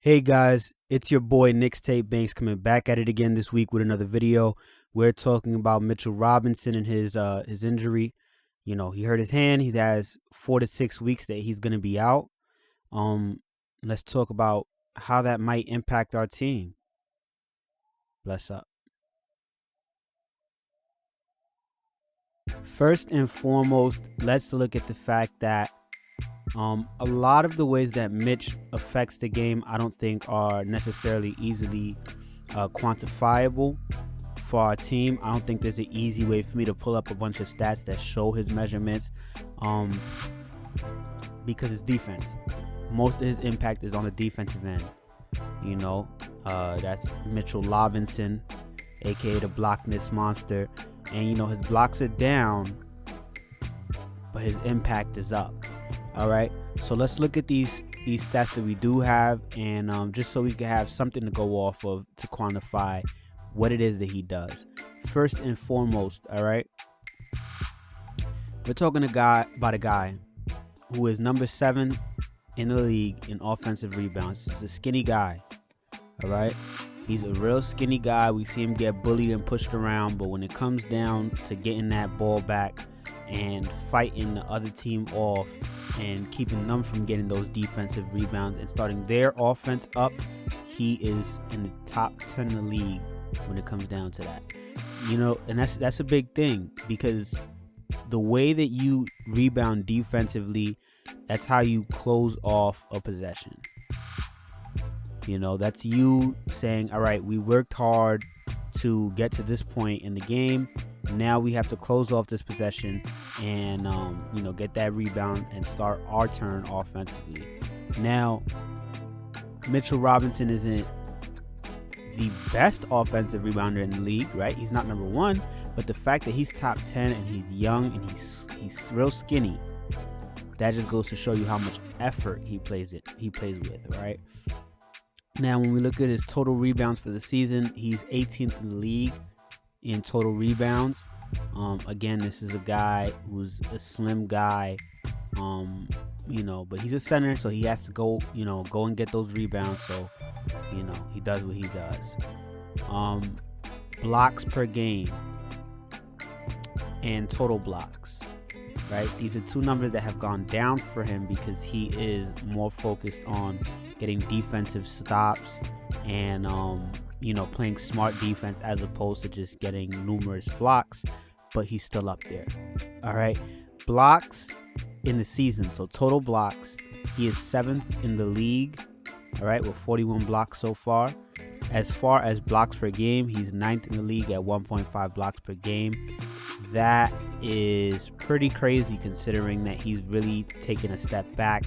Hey guys, it's your boy Knicks Banks coming back at it again this week with another video. We're talking about Mitchell Robinson and his injury. You know, he hurt his hand. He has 4 to 6 weeks that he's gonna be out. Let's talk about how that might impact our team. Bless up. First and foremost, let's look at the fact that a lot of the ways that Mitch affects the game, I don't think are necessarily easily quantifiable for our team. I don't think there's an easy way for me to pull up a bunch of stats that show his measurements because it's defense. Most of his impact is on the defensive end. You know, that's Mitchell Robinson, aka the blockness monster. And you know, his blocks are down, but his impact is up. All right, so let's look at these stats that we do have, and just so we can have something to go off of to quantify what it is that he does. First and foremost, all right, we're talking about a guy who is number 7 in the league in offensive rebounds. He's a skinny guy, all right. He's a real skinny guy. We see him get bullied and pushed around, but when it comes down to getting that ball back and fighting the other team off and keeping them from getting those defensive rebounds and starting their offense up, he is in the top 10 in the league when it comes down to that. You know, and that's a big thing, because the way that you rebound defensively, that's how you close off a possession. You know, that's you saying, all right, we worked hard to get to this point in the game. Now we have to close off this possession and, you know, get that rebound and start our turn offensively. Now, Mitchell Robinson isn't the best offensive rebounder in the league, right? He's not number 1, but the fact that he's top 10 and he's young and he's real skinny, that just goes to show you how much effort he plays with, right? Now, when we look at his total rebounds for the season, he's 18th in the league in total rebounds. Again, this is a guy who's a slim guy, you know, but he's a center, so he has to go and get those rebounds. So, you know, he does what he does. Blocks per game and total blocks, right? These are two numbers that have gone down for him because he is more focused on getting defensive stops and you know, playing smart defense as opposed to just getting numerous blocks, but he's still up there. All right, blocks in the season, so total blocks, he is 7th in the league, all right, with 41 blocks so far. As far as blocks per game, he's 9th in the league at 1.5 blocks per game. That is pretty crazy considering that he's really taken a step back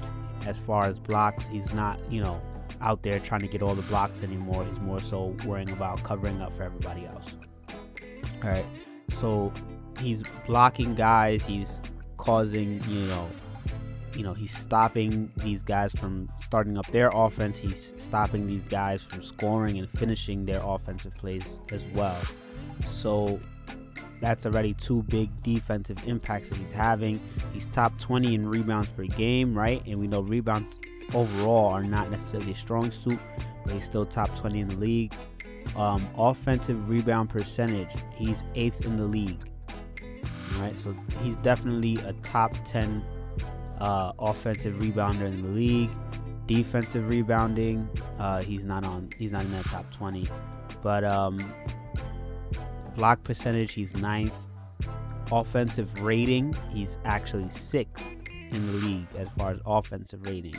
as far as blocks. He's not, you know, out there trying to get all the blocks anymore. He's more so worrying about covering up for everybody else. All right, so he's blocking guys. He's causing, you know, he's stopping these guys from starting up their offense. He's stopping these guys from scoring and finishing their offensive plays as well. So that's already 2 big defensive impacts that he's having. He's top 20 in rebounds per game, right? And we know rebounds overall are not necessarily a strong suit, but he's still top 20 in the league. Offensive rebound percentage, he's 8th in the league. All right, so he's definitely a top 10 offensive rebounder in the league. Defensive rebounding, he's not in that top 20, but block percentage, he's 9th. Offensive rating, he's actually 6th in the league as far as offensive rating.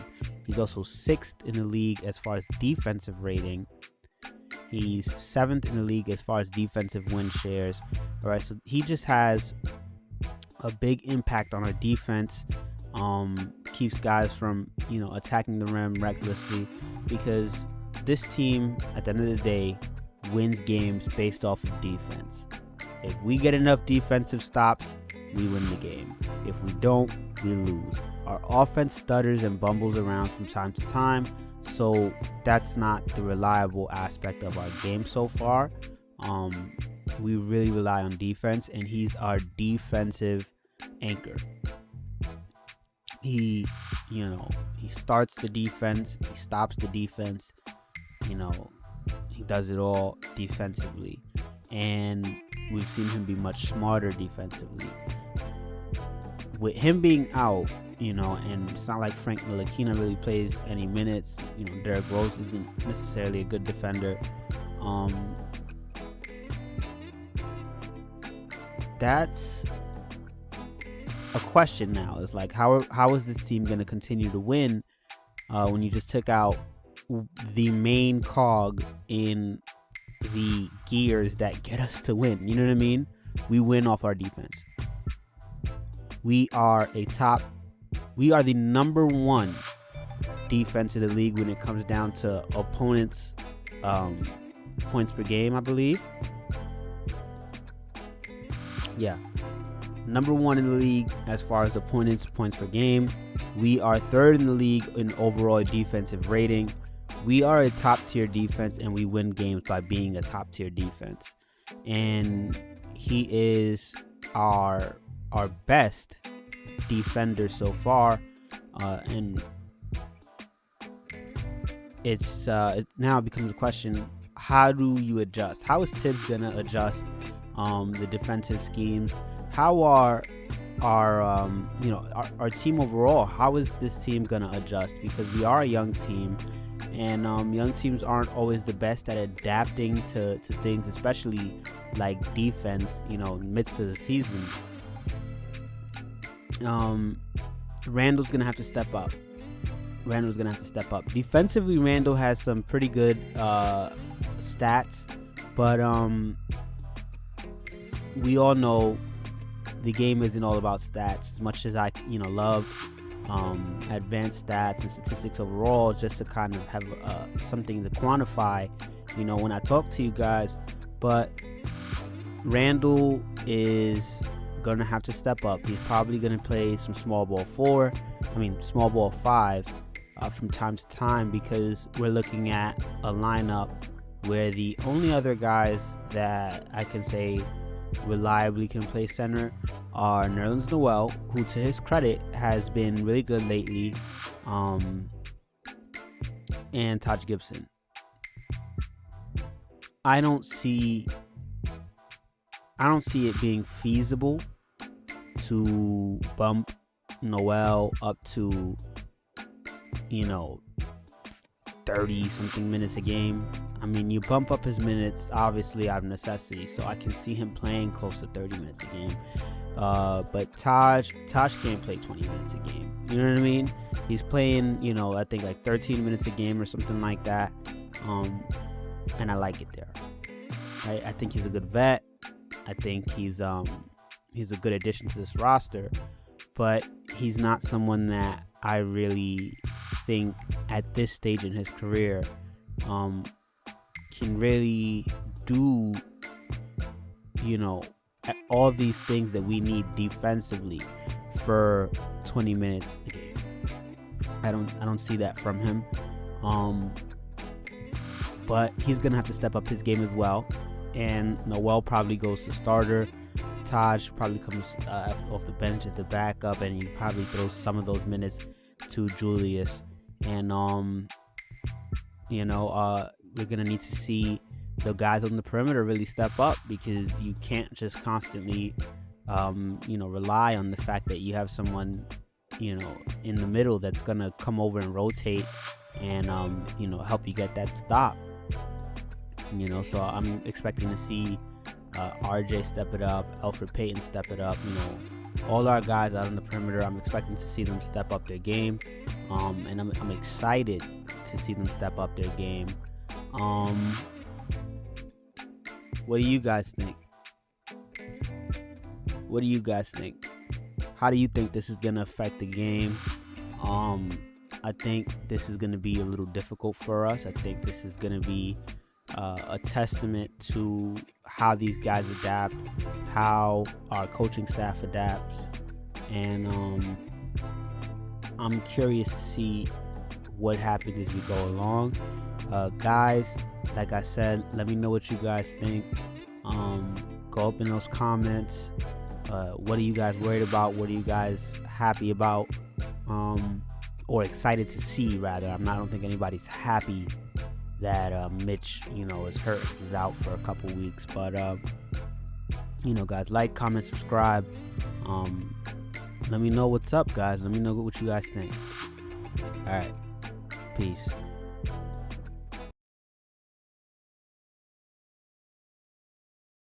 He's also 6th in the league as far as defensive rating. He's 7th in the league as far as defensive win shares. All right, so he just has a big impact on our defense. Keeps guys from, you know, attacking the rim recklessly, because this team at the end of the day wins games based off of defense. If we get enough defensive stops, we win the game. If we don't, we lose. Our offense stutters and bumbles around from time to time, so that's not the reliable aspect of our game so far. We really rely on defense, and he's our defensive anchor. He starts the defense, he stops the defense, he does it all defensively, and we've seen him be much smarter defensively. With him being out, and it's not like Frank Ntilikina really plays any minutes. Derrick Rose isn't necessarily a good defender. That's a question now. It's like, how is this team going to continue to win when you just took out the main cog in the gears that get us to win? You know what I mean? We win off our defense. We are the number one defense in the league when it comes down to opponents' points per game, I believe. Yeah. Number one in the league as far as opponents' points per game. We are third in the league in overall defensive rating. We are a top-tier defense, and we win games by being a top-tier defense. And he is our best defender so far, and it now becomes a question: how do you adjust? How is Tibbs gonna adjust the defensive schemes? How are our team overall? How is this team gonna adjust? Because we are a young team, and young teams aren't always the best at adapting to things, especially like defense. Midst of the season. Randall's gonna have to step up. Defensively, Randall has some pretty good stats, but we all know the game isn't all about stats. As much as I love advanced stats and statistics overall, just to kind of have something to quantify when I talk to you guys. But Randall is gonna have to step up. He's probably gonna play some small ball 5 from time to time, because we're looking at a lineup where the only other guys that I can say reliably can play center are Nerlens Noel, who to his credit has been really good lately, and Taj Gibson. I don't see it being feasible to bump Noel up to 30 something minutes a game. I mean, you bump up his minutes obviously out of necessity, so I can see him playing close to 30 minutes a game. But Taj can't play 20 minutes a game. You know what I mean? He's playing, I think like 13 minutes a game or something like that. And I like it there. I think he's a good vet. I think he's a good addition to this roster, but he's not someone that I really think at this stage in his career can really do all these things that we need defensively for 20 minutes a game. I don't see that from him. But he's gonna have to step up his game as well. And Noel probably goes to starter. Taj probably comes off the bench as the backup, and he probably throws some of those minutes to Julius. And we're gonna need to see the guys on the perimeter really step up, because you can't just constantly rely on the fact that you have someone in the middle that's gonna come over and rotate and help you get that stop. So I'm expecting to see RJ step it up, Alfred Payton step it up. All our guys out on the perimeter, I'm expecting to see them step up their game, and I'm excited to see them step up their game. What do you guys think? How do you think this is going to affect the game? I think this is going to be a little difficult for us. I think this is going to be a testament to how these guys adapt, how our coaching staff adapts, and I'm curious to see what happens as we go along. Guys, like I said, let me know what you guys think. Go up in those comments. What are you guys worried about? What are you guys happy about? Or excited to see, rather. I don't think anybody's happy that Mitch, is hurt. He's out for a couple weeks. But, guys, like, comment, subscribe. Let me know what's up, guys. Let me know what you guys think. All right. Peace.